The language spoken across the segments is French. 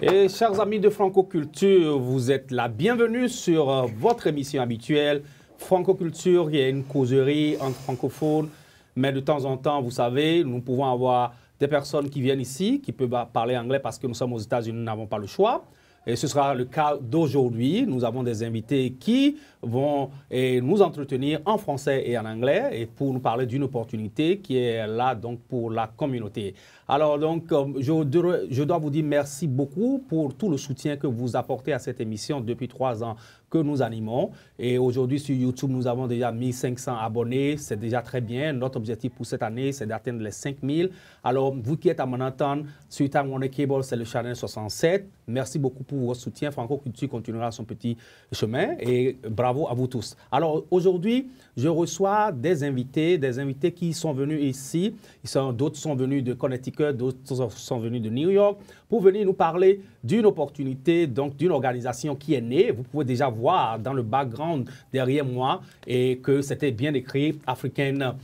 Et chers amis de Franco-Culture, vous êtes la bienvenue sur votre émission habituelle Franco-Culture. Il y a une causerie entre francophones, mais de temps en temps, vous savez, nous pouvons avoir des personnes qui viennent ici, qui peuvent parler anglais parce que nous sommes aux États-Unis, nous n'avons pas le choix. Et ce sera le cas d'aujourd'hui. Nous avons des invités qui vont nous entretenir en français et en anglais et pour nous parler d'une opportunité qui est là donc pour la communauté. Alors donc, je dois vous dire merci beaucoup pour tout le soutien que vous apportez à cette émission depuis 3 ans que nous animons. Et aujourd'hui sur YouTube, nous avons déjà 1500 abonnés. C'est déjà très bien. Notre objectif pour cette année, c'est d'atteindre les 5000. Alors, vous qui êtes à Manhattan, sur Time Warner Cable, c'est le channel 67. Merci beaucoup pour votre soutien. Franco-Culture continuera son petit chemin et bravo à vous tous. Alors, aujourd'hui, je reçois des invités qui sont venus ici. D'autres sont venus de Connecticut, d'autres sont venus de New York pour venir nous parler d'une opportunité, donc d'une organisation qui est née. Vous pouvez déjà voir dans le background derrière moi et que c'était bien écrit African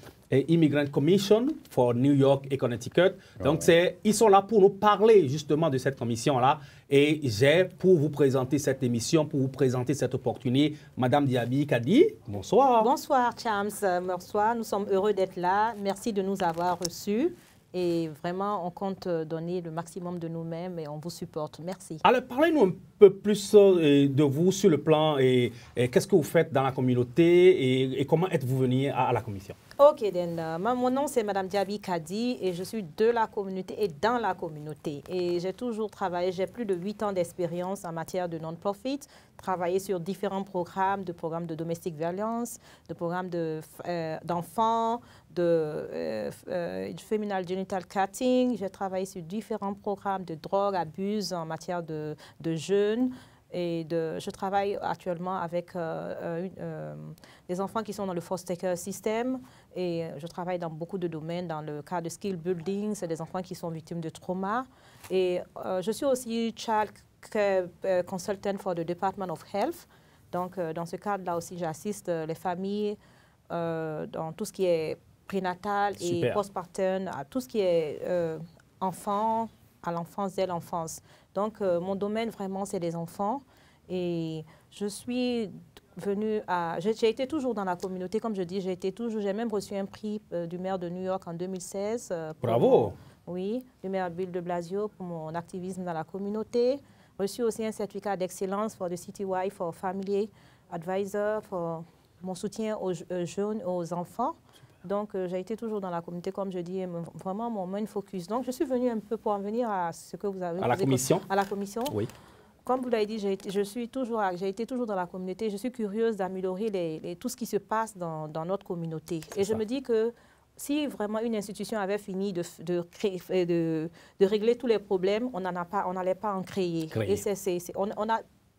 Immigrant Commission for New York et Connecticut. Donc, ils sont là pour nous parler justement de cette commission-là. Et j'ai pour vous présenter cette émission, pour vous présenter cette opportunité, Madame Diaby Kadi. Bonsoir. Bonsoir, Chams. Bonsoir. Nous sommes heureux d'être là. Merci de nous avoir reçus. Et vraiment, on compte donner le maximum de nous-mêmes et on vous supporte. Merci. Alors, parlez-nous un peu plus de vous sur le plan et qu'est-ce que vous faites dans la communauté et comment êtes-vous venu à la commission? Ok, mon nom c'est Madame Diaby Kadi et je suis de la communauté et dans la communauté. Et j'ai toujours travaillé, j'ai plus de 8 ans d'expérience en matière de non-profit, travaillé sur différents programmes de domestic violence, de programmes d'enfants, de feminine genital cutting. J'ai travaillé sur différents programmes de drogue, abus en matière de jeunes. Et je travaille actuellement avec des enfants qui sont dans le foster care system et je travaille dans beaucoup de domaines, dans le cas de skill building, c'est des enfants qui sont victimes de trauma. Et je suis aussi child care consultant for the Department of Health. Donc, dans ce cadre-là aussi, j'assiste les familles dans tout ce qui est prénatal et postpartum, à tout ce qui est enfant, à l'enfance, dès l'enfance. Donc, mon domaine, vraiment, c'est les enfants. Et je suis venue à... J'ai été toujours dans la communauté, comme je dis, j'ai même reçu un prix du maire de New York en 2016. Bravo! Oui, du maire Bill de Blasio pour mon activisme dans la communauté. Reçu aussi un certificat d'excellence pour le CTY, for Family Advisor, pour mon soutien aux jeunes, aux enfants. Donc, j'ai été toujours dans la communauté, comme je dis, vraiment mon main focus. Donc, je suis venue un peu pour en venir à ce que vous avez... À la commission? À la commission. Oui. Comme vous l'avez dit, j'ai été toujours dans la communauté. Je suis curieuse d'améliorer tout ce qui se passe dans notre communauté. Et je me dis que si vraiment une institution avait fini de régler tous les problèmes, on n'allait pas en créer. Et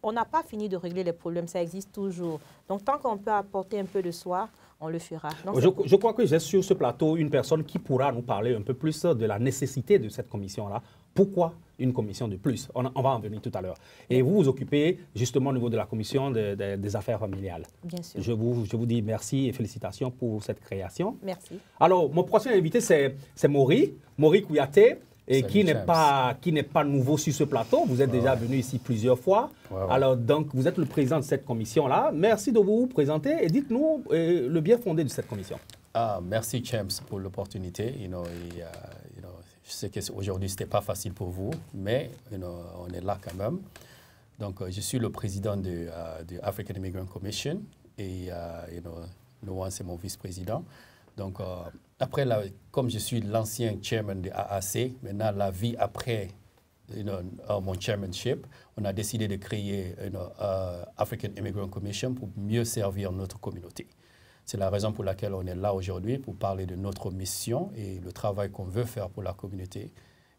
on n'a pas fini de régler les problèmes, ça existe toujours. Donc, tant qu'on peut apporter un peu de soi, on le fera. Donc, je crois que j'ai sur ce plateau une personne qui pourra nous parler un peu plus de la nécessité de cette commission-là. Pourquoi une commission de plus? On va en venir tout à l'heure. Et vous vous occupez justement au niveau de la commission des affaires familiales. Bien sûr. Je vous dis merci et félicitations pour cette création. Merci. Alors, mon prochain invité, c'est Maury Kouyaté. Et qui n'est pas nouveau sur ce plateau. Vous êtes déjà venu ici plusieurs fois. Alors, donc, vous êtes le président de cette commission-là. Merci de vous présenter et dites-nous le bien fondé de cette commission. Merci, James, pour l'opportunité. Je sais qu'aujourd'hui, ce n'était pas facile pour vous, mais on est là quand même. Donc, je suis le président de African Immigrant Commission et Noah, c'est mon vice-président. Donc, après, comme je suis l'ancien chairman de AAC, maintenant, la vie après mon chairmanship, on a décidé de créer African Immigrant Commission pour mieux servir notre communauté. C'est la raison pour laquelle on est là aujourd'hui, pour parler de notre mission et le travail qu'on veut faire pour la communauté.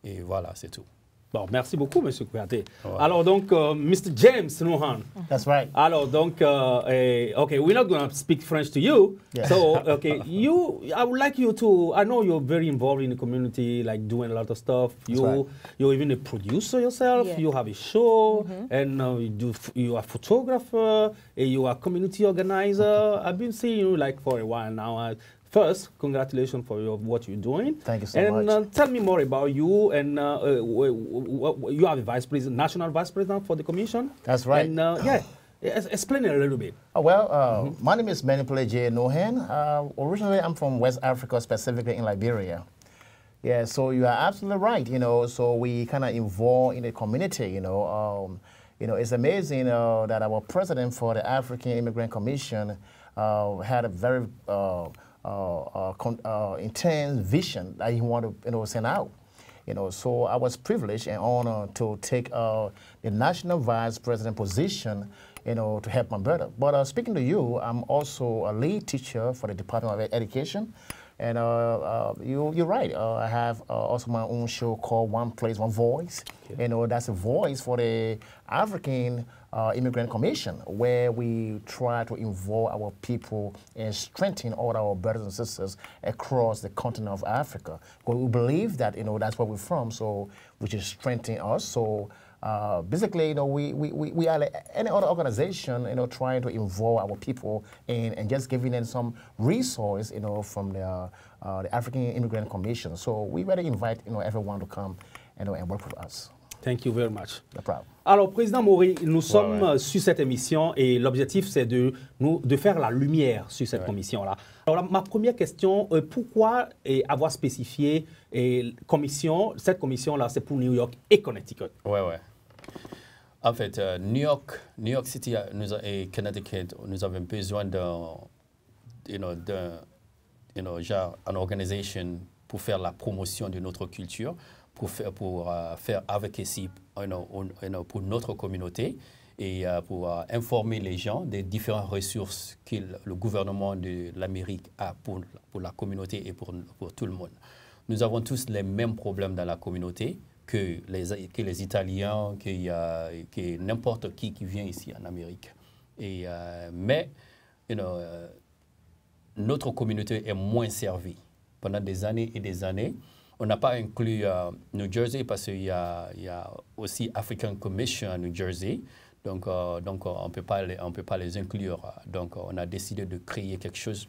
Et voilà, c'est tout. Bon, merci beaucoup, M. Kouyaté. Alors, donc, Mr. James Nouhan. That's right. Alors, donc, okay, we're not going to speak French to you. Yeah. So, okay, I would like you to, I know you're very involved in the community, like doing a lot of stuff. You're even a producer yourself. Yeah. You have a show, and you are a photographer, and you are a community organizer. I've been seeing you like for a while now. First, congratulations for what you're doing. Thank you so much. And tell me more about you. And you are the vice president, national vice president for the commission. That's right. And explain it a little bit. My name is Menipule J. Nohen. Originally, I'm from West Africa, specifically in Liberia. Yeah, so you are absolutely right. So we kind of involved in the community. It's amazing that our president for the African Immigrant Commission had a very intense vision that he wanted to send out. So I was privileged and honored to take the national vice president position, to help my brother. But speaking to you, I'm also a lead teacher for the Department of Education. And you're right. I have also my own show called One Place, One Voice. Okay. That's a voice for the African Immigrant Commission, where we try to involve our people and strengthen all our brothers and sisters across the continent of Africa. But we believe that that's where we're from, so which is strengthening us. So basically, we are like any other organization, trying to involve our people and just giving them some resource, from the African Immigrant Commission. So we really invite, everyone to come, and work with us. Thank you very much. No problem. Alors, Président Maury, nous sommes sur cette émission et l'objectif, c'est de faire la lumière sur cette commission-là. Alors, ma première question, pourquoi avoir spécifié cette commission-là, c'est pour New York et Connecticut? En fait, New York City et Connecticut, nous avons besoin d'une organisation pour faire la promotion de notre culture, pour faire advocacy pour notre communauté et pour informer les gens des différentes ressources que le gouvernement de l'Amérique a pour la communauté et pour tout le monde. Nous avons tous les mêmes problèmes dans la communauté que les Italiens, que n'importe qui vient ici en Amérique. Mais notre communauté est moins servie. Pendant des années et des années, on n'a pas inclus New Jersey parce qu'il y a aussi African Commission à New Jersey. Donc on ne peut pas les inclure. Donc, on a décidé de créer quelque chose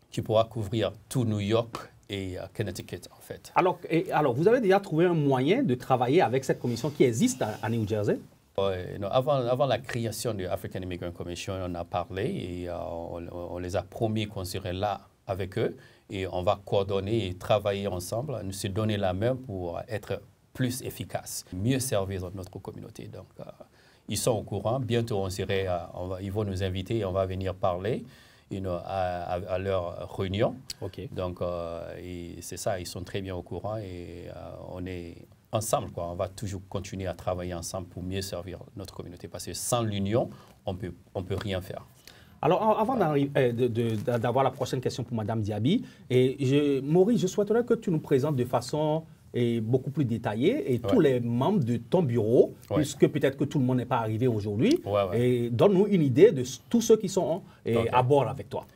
qui pourra couvrir tout New York et Connecticut, en fait. Alors, vous avez déjà trouvé un moyen de travailler avec cette commission qui existe à New Jersey? Avant la création de l'African Immigrant Commission, on a parlé et on les a promis qu'on serait là avec eux. Et on va coordonner et travailler ensemble, nous se donner la main pour être plus efficace, mieux servir notre communauté. Donc, ils sont au courant. Bientôt, ils vont nous inviter et on va venir parler à leur réunion. Okay. Donc, c'est ça, ils sont très bien au courant et on est ensemble, quoi. On va toujours continuer à travailler ensemble pour mieux servir notre communauté parce que sans l'union, on peut rien faire. Alors, avant d'avoir la prochaine question pour Mme Diaby, Maurice, je souhaiterais que tu nous présentes de façon beaucoup plus détaillée et tous les membres de ton bureau, puisque peut-être que tout le monde n'est pas arrivé aujourd'hui. Et donne-nous une idée de tous ceux qui sont à bord avec toi.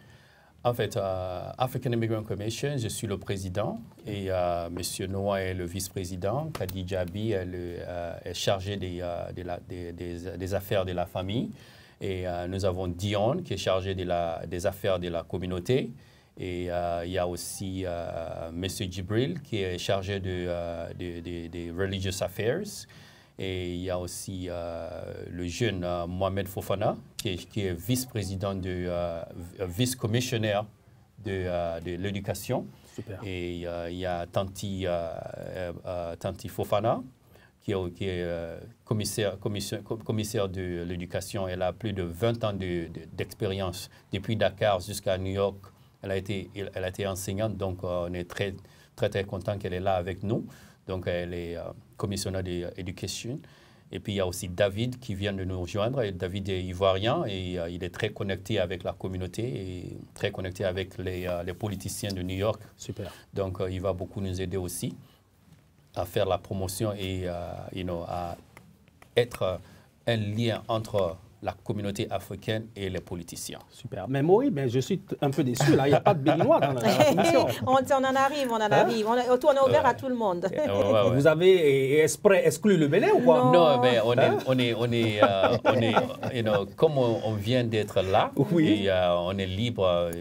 En fait, African Immigrant Commission, je suis le président et M. Noah est le vice-président. Kadi Diaby est chargé des affaires de la famille. Et nous avons Dion qui est chargé des affaires de la communauté. Et il y a aussi M. Jibril qui est chargé des religious affairs. Et il y a aussi le jeune Mohamed Fofana qui est vice-président vice-commissionnaire de l'éducation. Et il y a Tanti Fofana qui est commissaire de l'éducation. Elle a plus de 20 ans d'expérience. Depuis Dakar jusqu'à New York, elle a été enseignante. Donc, on est très, très, très content qu'elle est là avec nous. Donc, elle est commissionnaire d'éducation. Et puis, il y a aussi David qui vient de nous rejoindre. Et David est ivoirien et il est très connecté avec la communauté et très connecté avec les politiciens de New York. Super. Donc, il va beaucoup nous aider aussi à faire la promotion et à être un lien entre la communauté africaine et les politiciens. Super. Mais Maurice, ben, je suis un peu déçu. Là, il n'y a pas de béninois dans la commission. on en arrive, on en arrive. On est ouvert à tout le monde. Vous avez exclu le Bénin ou quoi? Non, mais comme on vient d'être là, oui. et, on est libre,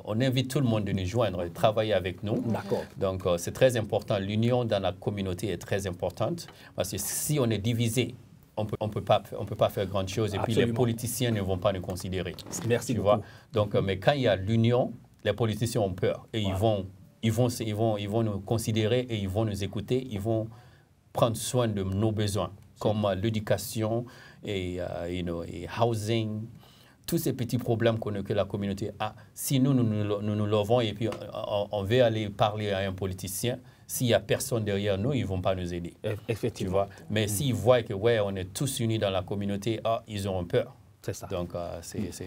on invite tout le monde de nous joindre, de travailler avec nous. D'accord. Donc, c'est très important. L'union dans la communauté est très importante parce que si on est divisé, on peut pas faire grand chose et Absolument. puis les politiciens ne vont pas nous considérer. Merci tu beaucoup. vois? Donc, mais quand il y a l'union, les politiciens ont peur et ils vont nous considérer et ils vont nous écouter, ils vont prendre soin de nos besoins comme l'éducation et housing, tous ces petits problèmes que la communauté a. Si nous levons et puis on veut aller parler à un politicien, s'il n'y a personne derrière nous, ils ne vont pas nous aider. Effectivement. Tu vois? Mais s'ils voient que on est tous unis dans la communauté, ils auront peur. C'est ça. Donc,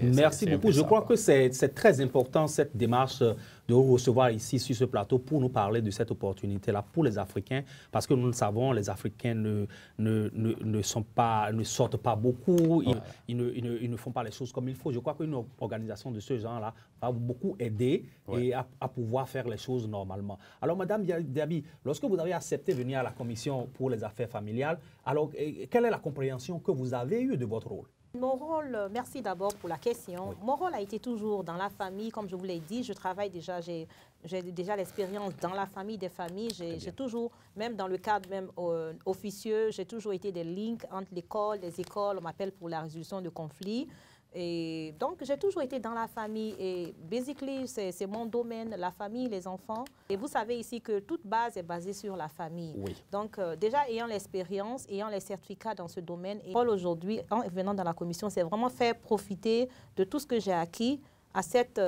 merci beaucoup. Je crois que c'est très important, cette démarche de vous recevoir ici sur ce plateau pour nous parler de cette opportunité-là pour les Africains, parce que nous le savons, les Africains ne sortent pas beaucoup, ils ne font pas les choses comme il faut. Je crois qu'une organisation de ce genre-là va beaucoup aider et à pouvoir faire les choses normalement. Alors, Madame Diaby, lorsque vous avez accepté de venir à la Commission pour les affaires familiales, alors quelle est la compréhension que vous avez eue de votre rôle? Mon rôle, merci d'abord pour la question. Oui. Mon rôle a été toujours dans la famille, comme je vous l'ai dit. Je travaille déjà, j'ai déjà l'expérience dans la famille des familles. J'ai toujours, même dans le cadre même officieux, j'ai toujours été des links entre l'école, les écoles. On m'appelle pour la résolution de conflits. Et donc, j'ai toujours été dans la famille et basically, c'est mon domaine, la famille, les enfants. Et vous savez ici que toute base est basée sur la famille. Oui. Donc, déjà, ayant l'expérience, ayant les certificats dans ce domaine, et aujourd'hui, en venant dans la commission, c'est vraiment faire profiter de tout ce que j'ai acquis à cette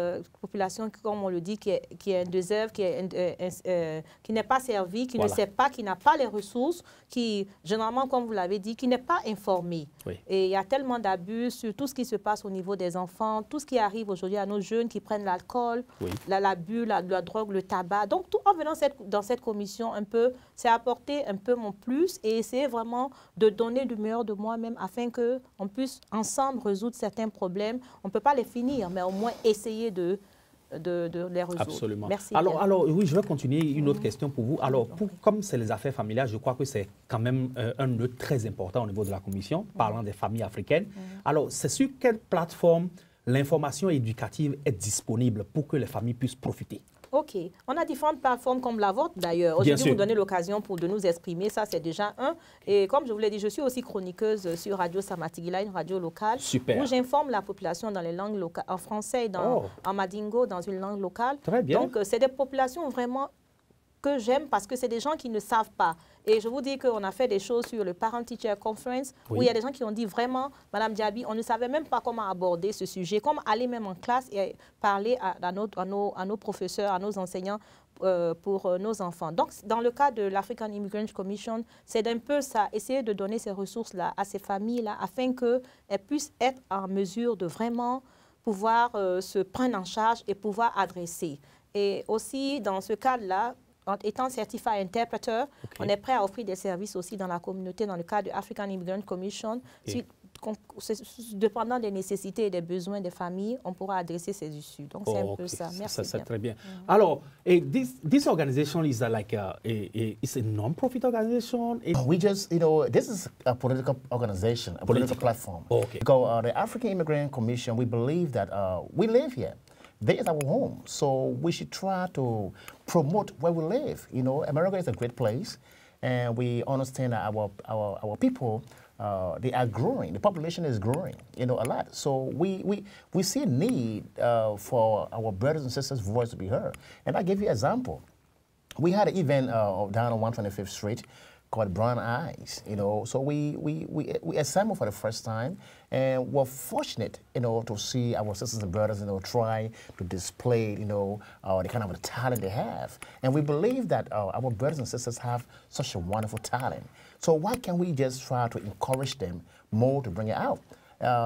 population, comme on le dit, qui est un désœuvre, qui n'est pas servie, qui ne sait pas, qui n'a pas les ressources, qui, généralement, comme vous l'avez dit, qui n'est pas informée. Oui. Et il y a tellement d'abus sur tout ce qui se passe au niveau des enfants, tout ce qui arrive aujourd'hui à nos jeunes qui prennent l'alcool, l'abus, la drogue, le tabac. Donc, tout en venant dans cette commission, un peu, c'est apporter un peu mon plus et essayer vraiment de donner du meilleur de moi-même afin qu'on puisse ensemble résoudre certains problèmes. On ne peut pas les finir, mais au moins essayer de les résoudre. Absolument. Merci. Alors, oui, je vais continuer. Une autre question pour vous. Alors, comme c'est les affaires familiales, je crois que c'est quand même un nœud très important au niveau de la Commission, parlant des familles africaines. Alors, c'est sur quelle plateforme l'information éducative est disponible pour que les familles puissent profiter? OK. On a différentes plateformes comme la vôtre, d'ailleurs. Aujourd'hui, vous donnez l'occasion de nous exprimer. Ça, c'est déjà un. Et comme je vous l'ai dit, je suis aussi chroniqueuse sur Radio Samatigila, une radio locale. Super. Où j'informe la population dans les langues locales, en français et en madingo, dans une langue locale. Très bien. Donc, c'est des populations vraiment que j'aime parce que c'est des gens qui ne savent pas. Et je vous dis qu'on a fait des choses sur le Parent Teacher Conference où il y a des gens qui ont dit vraiment, Madame Diaby, on ne savait même pas comment aborder ce sujet, comment aller même en classe et parler à nos professeurs, à nos enseignants pour nos enfants. Donc, dans le cas de l'African Immigrant Commission, c'est un peu ça, essayer de donner ces ressources-là à ces familles-là afin qu'elles puissent être en mesure de vraiment pouvoir se prendre en charge et pouvoir adresser. Et aussi, dans ce cadre-là, en étant certifié interpréteur, on est prêt à offrir des services aussi dans la communauté, dans le cadre de l'African Immigrant Commission. Dépendant des nécessités et des besoins des familles, on pourra adresser ces issues. Donc, c'est un peu ça. Merci. C'est très bien. Alors, this organization is like it's a non-profit organization? We just, this is a political organization, a political platform. Okay. Because the African Immigrant Commission, we believe that we live here. This is our home, so we should try to promote where we live. America is a great place, and we understand that our people, they are growing. The population is growing, a lot. So we see a need for our brothers and sisters' voice to be heard. And I give you an example. We had an event down on 125th Street called Brown Eyes, So we assembled for the first time, and we're fortunate, to see our sisters and brothers, try to display, the kind of talent they have. And we believe that our brothers and sisters have such a wonderful talent. So why can't we just try to encourage them more to bring it out?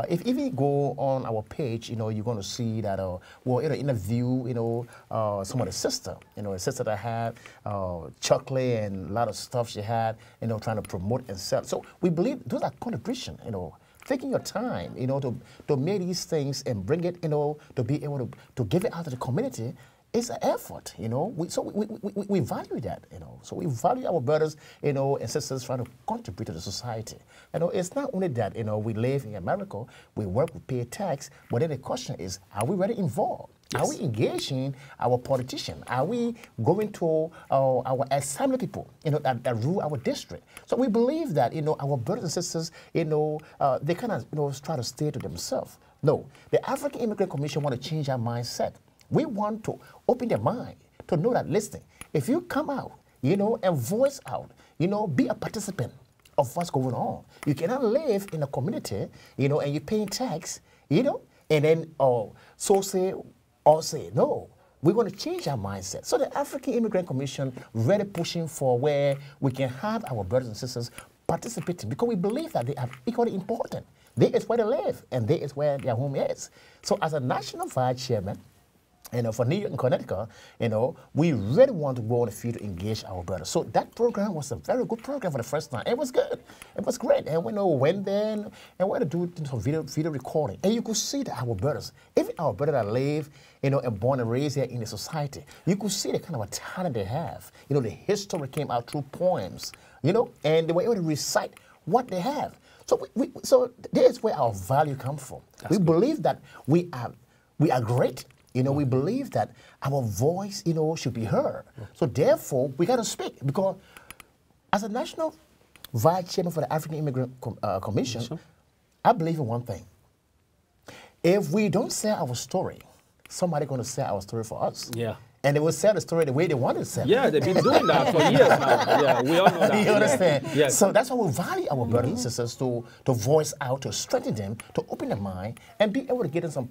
If you go on our page, you're going to see that we'll interview, some of the sister, a sister that had chocolate and a lot of stuff she had, trying to promote and sell. So we believe those are contribution, taking your time, to make these things and bring it, to be able to give it out to the community, it's an effort, we value that, So we value our brothers, and sisters trying to contribute to the society. It's not only that, we live in America, we work, we pay tax, but then the question is, are we really involved? Yes. Are we engaging our politicians? Are we going to our assembly people, that rule our district? So we believe that, our brothers and sisters, they kind of, try to stay to themselves. No, the African Immigrant Commission want to change our mindset. We want to open their mind to know that, listen, if you come out, and voice out, be a participant of what's going on. You cannot live in a community, and you're paying tax, and then say, no, we're going to change our mindset. So the African Immigrant Commission really pushing for where we can have our brothers and sisters participating, because we believe that they are equally important. There is where they live, and there is where their home is. So as a national vice chairman, for New York and Connecticut, we really want to go on the field to engage our brothers. So that program was a very good program for the first time. It was good. It was great. And we went there and we had to do some video recording. And you could see that our brothers, even our brothers that live, and born and raised here in the society, you could see the kind of a talent they have. The history came out through poems, and they were able to recite what they have. So so there's where our value comes from. We believe that we are great. We believe that our voice, should be heard. So therefore, we got to speak, because as a national vice chairman for the African Immigrant Commission, I believe in one thing. If we don't sell our story, somebody's going to sell our story for us. Yeah. And they will sell the story the way they want to sell it. Yeah, they've been doing that for years now. Yeah, we all know that. You understand? Yes. So that's why we value our brothers and sisters to voice out, to strengthen them, to open their mind, and be able to get them some,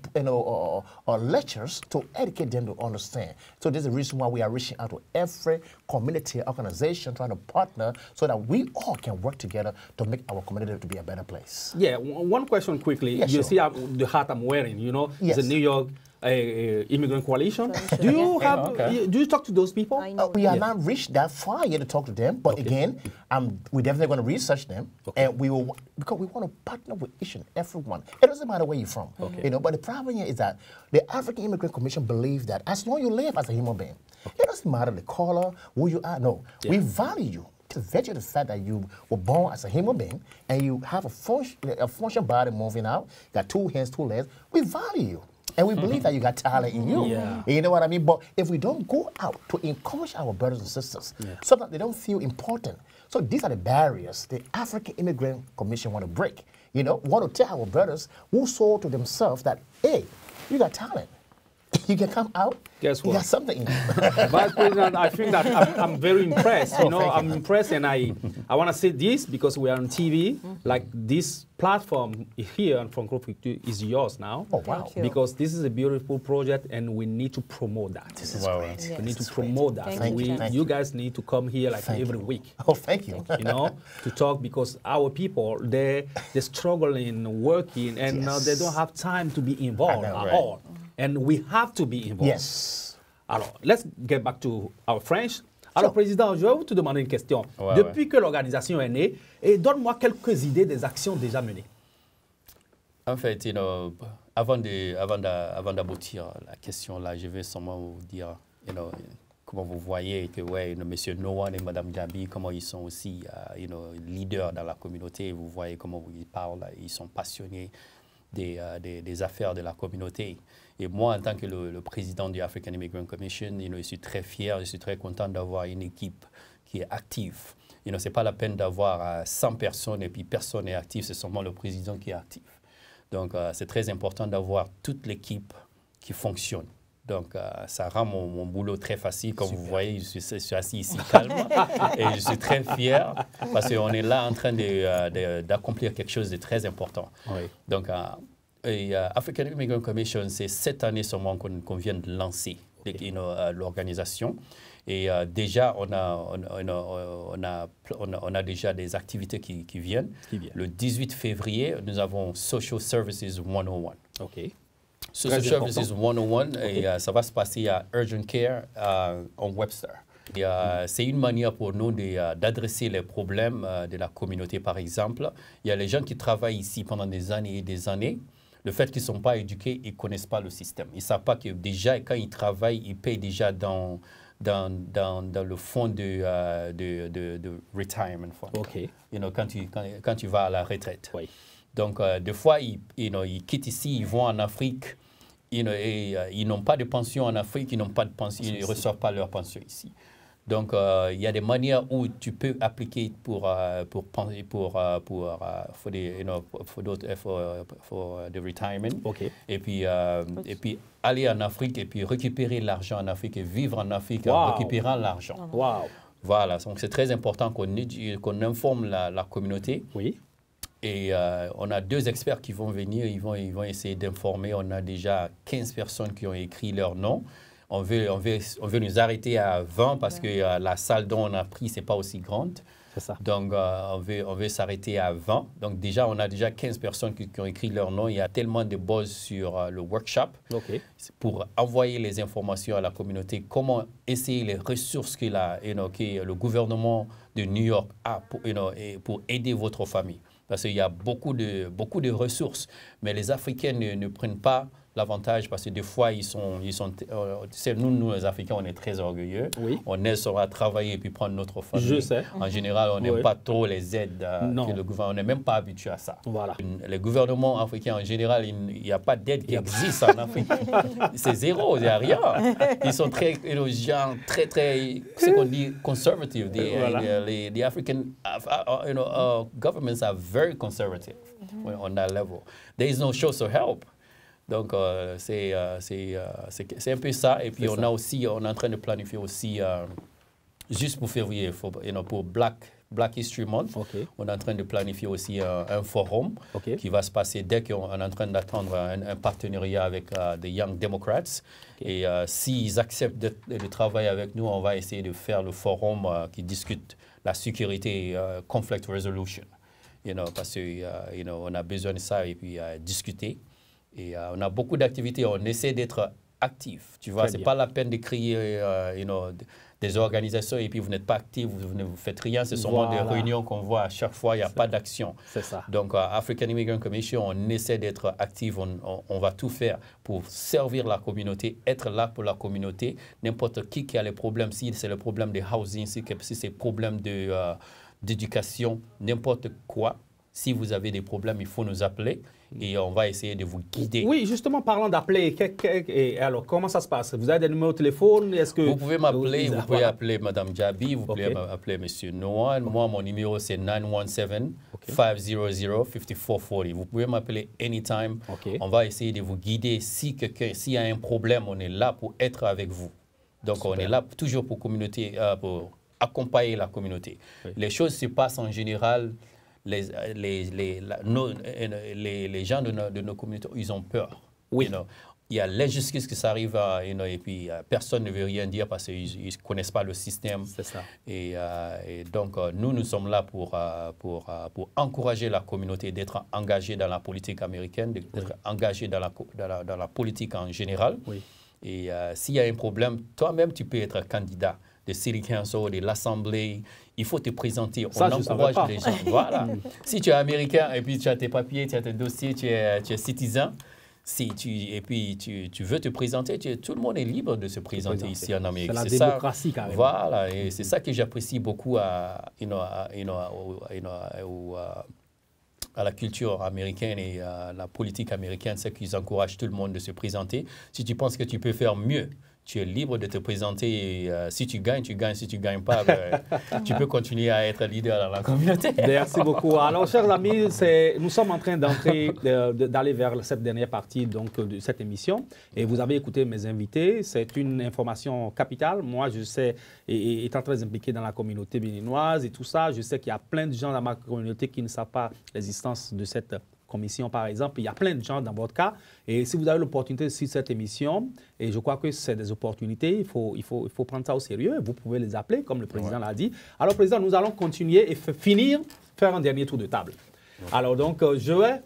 lectures to educate them to understand. So this is the reason why we are reaching out to every community organization, trying to partner so that we all can work together to make our community to be a better place. Yeah, one question quickly. Yeah, you see the hat I'm wearing, Yes. It's a New York Immigrant Coalition. Do you have? Do you talk to those people? We are not reached that far yet to talk to them, but again, we're definitely going to research them, and we will, because we want to partner with each and everyone. It doesn't matter where you're from, But the problem here is that the African Immigrant Commission believes that as long as you live as a human being, it doesn't matter the color, who you are. No, we value you. To virtue of the fact that you were born as a human being and you have a functional body moving out, you got 2 hands, 2 legs, we value you. And we believe that you got talent in you. Yeah. You know what I mean? But if we don't go out to encourage our brothers and sisters, so that they don't feel important. So these are the barriers the African Immigrant Commission want to break. Want to tell our brothers who saw to themselves that, hey, you got talent. You can come out. Guess what? You got something in you. Vice President, I think that I'm very impressed. I'm impressed, and I want to say this because we are on TV. Like this platform here on Franco Culture is yours now. Oh wow! Because this is a beautiful project, and we need to promote that. This is great. Yes. We need to promote that. Thank you. You guys need to come here like every week. Oh, thank you. To talk, because our people they're struggling, working, and they don't have time to be involved at all. And we have to be involved. Yes. Alors, let's get back to our French. Alors, Président, je vais vous te demander une question. Depuis que l'organisation est née, et donne-moi quelques idées des actions déjà menées. En fait, avant d'aboutir à la question là, je vais seulement vous dire, comment vous voyez que M. Nohan et Mme Djabi, comment ils sont aussi, leaders dans la communauté. Vous voyez comment ils parlent, ils sont passionnés des affaires de la communauté. Et moi, en tant que le président du African Immigrant Commission, je suis très fier, je suis très content d'avoir une équipe qui est active. Ce n'est pas la peine d'avoir 100 personnes et puis personne n'est actif, c'est seulement le président qui est actif. Donc, c'est très important d'avoir toute l'équipe qui fonctionne. Donc, ça rend mon boulot très facile. Comme vous voyez, je suis assis ici calme et je suis très fier parce qu'on est là en train d'accomplir quelque chose de très important. Oui. Donc, African Immigrant Commission, c'est cette année seulement qu'on vient de lancer l'organisation. Et déjà, on a déjà des activités qui viennent. Le 18 février, nous avons Social Services 101. OK. Social Services 101, et ça va se passer à Urgent Care en Webster. C'est une manière pour nous d'adresser les problèmes de la communauté, par exemple. Il y a les gens qui travaillent ici pendant des années et des années. Le fait qu'ils ne sont pas éduqués, ils ne connaissent pas le système. Ils ne savent pas que déjà, quand ils travaillent, ils payent déjà dans le fonds de retirement fund. OK. Quand tu vas à la retraite. Oui. Donc, des fois, ils quittent ici, ils vont en Afrique, et ils n'ont pas de pension en Afrique, ils n'ont pas de pension, ils ne reçoivent pas leur pension ici. Donc, il y a des manières où tu peux appliquer pour the retirement. OK. Et puis aller en Afrique et puis récupérer l'argent en Afrique et vivre en Afrique Wow. en récupérant l'argent. Wow. Voilà, donc c'est très important qu'on informe la communauté. Oui. Et on a 2 experts qui vont venir, ils vont essayer d'informer. On a déjà 15 personnes qui ont écrit leur nom. On veut nous arrêter à 20 parce que la salle dont on a pris, ce n'est pas aussi grande. C'est ça. Donc, on veut s'arrêter à 20. Donc, déjà, on a déjà 15 personnes qui ont écrit leur nom. Il y a tellement de buzz sur le workshop pour envoyer les informations à la communauté, comment essayer les ressources que le gouvernement de New York a pour aider votre famille. Parce qu'il y a beaucoup de ressources, mais les Africains ne prennent pas l'avantage parce que des fois, nous, les Africains, on est très orgueilleux. Oui. On aime à travailler et puis prendre notre famille. Je sais. En général, on n'aime pas trop les aides que le gouvernement. On n'est même pas habitué à ça. Voilà. Les gouvernements africains, en général, il n'y a pas d'aide qui existe en Afrique. C'est zéro, il n'y a rien. Ils sont très, ce qu'on dit, conservative. The African governments are very conservative on that level. There is no source of help. Donc, c'est un peu ça. Et puis, on est en train de planifier aussi, juste pour février, pour Black History Month, on est en train de planifier aussi un forum qui va se passer dès qu'on est en train d'attendre un partenariat avec the Young Democrats. Et s'ils acceptent de travailler avec nous, on va essayer de faire le forum qui discute la sécurité, conflict resolution. Parce qu'on a besoin de ça et puis discuter. Et on a beaucoup d'activités, on essaie d'être actifs, tu vois. Ce n'est pas la peine de créer des organisations et puis vous n'êtes pas actifs, vous ne faites rien. C'est seulement des réunions qu'on voit à chaque fois, il n'y a pas d'action. C'est ça. Donc, African Immigrant Commission, on essaie d'être actifs, on va tout faire pour servir la communauté, être là pour la communauté. N'importe qui a les problèmes, si c'est le problème de housing, si c'est le problème d'éducation, n'importe quoi. Si vous avez des problèmes, il faut nous appeler et on va essayer de vous guider. Oui, justement, parlant d'appeler, alors comment ça se passe? Vous avez des numéros de téléphone? Vous pouvez m'appeler, vous pouvez appeler Mme Djaby, vous pouvez appeler M. Noan. Moi, mon numéro, c'est 917-500-5440. Vous pouvez m'appeler anytime. On va essayer de vous guider. S'il y a un problème, on est là pour être avec vous. Donc, on est là toujours pour accompagner la communauté. Les choses se passent en général. Les gens de nos communautés, ils ont peur. Oui. Il y a l'injustice que ça arrive, et puis personne ne veut rien dire parce qu'ils ne connaissent pas le système. C'est ça. Et donc, nous sommes là pour encourager la communauté d'être engagée dans la politique américaine, d'être engagée dans la politique en général. Oui. Et s'il y a un problème, toi-même, tu peux être candidat de City Council, de l'Assemblée. Il faut te présenter. On encourage les gens. Voilà. Si tu es américain et puis tu as tes papiers, tu as tes dossiers, tu es citizen, et puis tu veux te présenter, tout le monde est libre de se présenter ici en Amérique. C'est la démocratie, carrément. Voilà. Et c'est ça que j'apprécie beaucoup à la culture américaine et à la politique américaine, c'est qu'ils encouragent tout le monde de se présenter. Si tu penses que tu peux faire mieux, tu es libre de te présenter. Et, si tu gagnes, tu gagnes. Si tu ne gagnes pas, tu peux continuer à être leader dans la communauté. Merci beaucoup. Alors, chers amis, nous sommes en train d'aller vers cette dernière partie de cette émission. Et vous avez écouté mes invités. C'est une information capitale. Moi, je sais, étant très impliqué dans la communauté béninoise et tout ça, je sais qu'il y a plein de gens dans ma communauté qui ne savent pas l'existence de cette commission, par exemple. Il y a plein de gens dans votre cas. Et si vous avez l'opportunité de suivre cette émission, et je crois que c'est des opportunités, il faut prendre ça au sérieux. Vous pouvez les appeler, comme le président l'a dit. Alors, président, nous allons continuer et faire un dernier tour de table. Alors, donc, je vais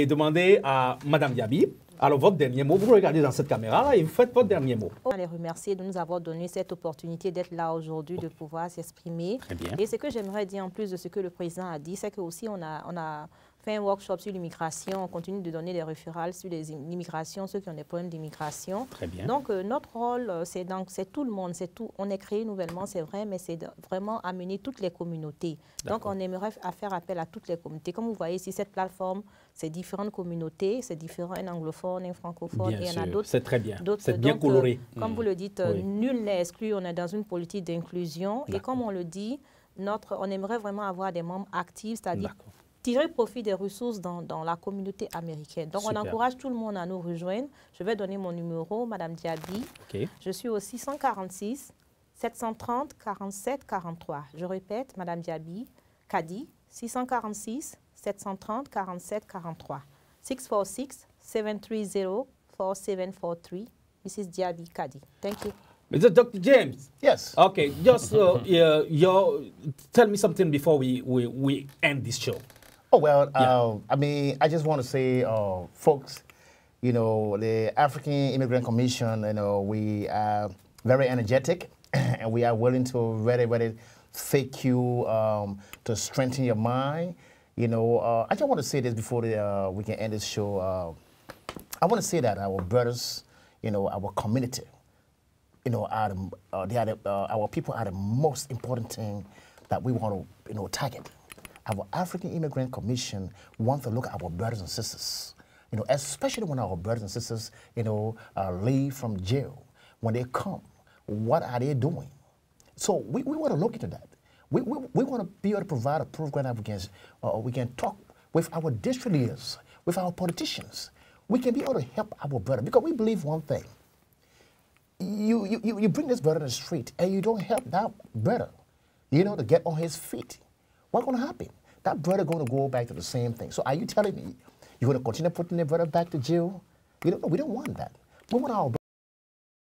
demander à Mme Djaby Alors, votre dernier mot, vous regardez dans cette caméra-là et vous faites votre dernier mot. On les remercier de nous avoir donné cette opportunité d'être là aujourd'hui, de pouvoir s'exprimer. Très bien. Et ce que j'aimerais dire en plus de ce que le président a dit, c'est qu'aussi on a fait un workshop sur l'immigration, on continue de donner des référals sur l'immigration, ceux qui ont des problèmes d'immigration. Très bien. Donc, notre rôle, c'est tout le monde, c'est tout. On est créé nouvellement, c'est vrai, mais c'est vraiment amener toutes les communautés. Donc, on aimerait faire appel à toutes les communautés. Comme vous voyez ici, cette plateforme, c'est différentes communautés, c'est différent, un anglophone, un francophone, Bien et il y en a sûr. d'autres. C'est très bien. D'autres. C'est bien Donc, coloré. Comme vous le dites, Oui. nul n'est exclu, on est dans une politique d'inclusion. Et D'accord. comme on le dit, on aimerait vraiment avoir des membres actifs, c'est-à-dire D'accord. tirer profit des ressources dans la communauté américaine. Donc, Super. on encourage tout le monde à nous rejoindre. Je vais donner mon numéro, Madame Diaby. OK. Je suis au 646 730 47 43. Je répète, Madame Diaby, Kadi, 646 730 47 43. 646 730 4743. Mrs. Diaby Kadi. Thank you. Mr. Dr. James. Yes. Okay, just tell me something before we end this show. Oh, well, I mean, I just want to say, folks, you know, the African Immigrant Commission, you know, we are very energetic and we are willing to really take you to strengthen your mind. You know, I just want to say this before we can end this show. I want to say that our brothers, you know, our community, you know, our people are the most important thing that we want to, you know, target. Our African Immigrant Commission wants to look at our brothers and sisters, you know, especially when our brothers and sisters, you know, leave from jail. When they come, what are they doing? So we want to look into that. We want to be able to provide a program that we can talk with our district leaders, with our politicians. We can be able to help our brother because we believe one thing. You bring this brother to the street and you don't help that brother, you know, to get on his feet. What's going to happen? That brother going to go back to the same thing. So are you telling me you're going to continue putting the brother back to jail? You know, we don't want that. We want our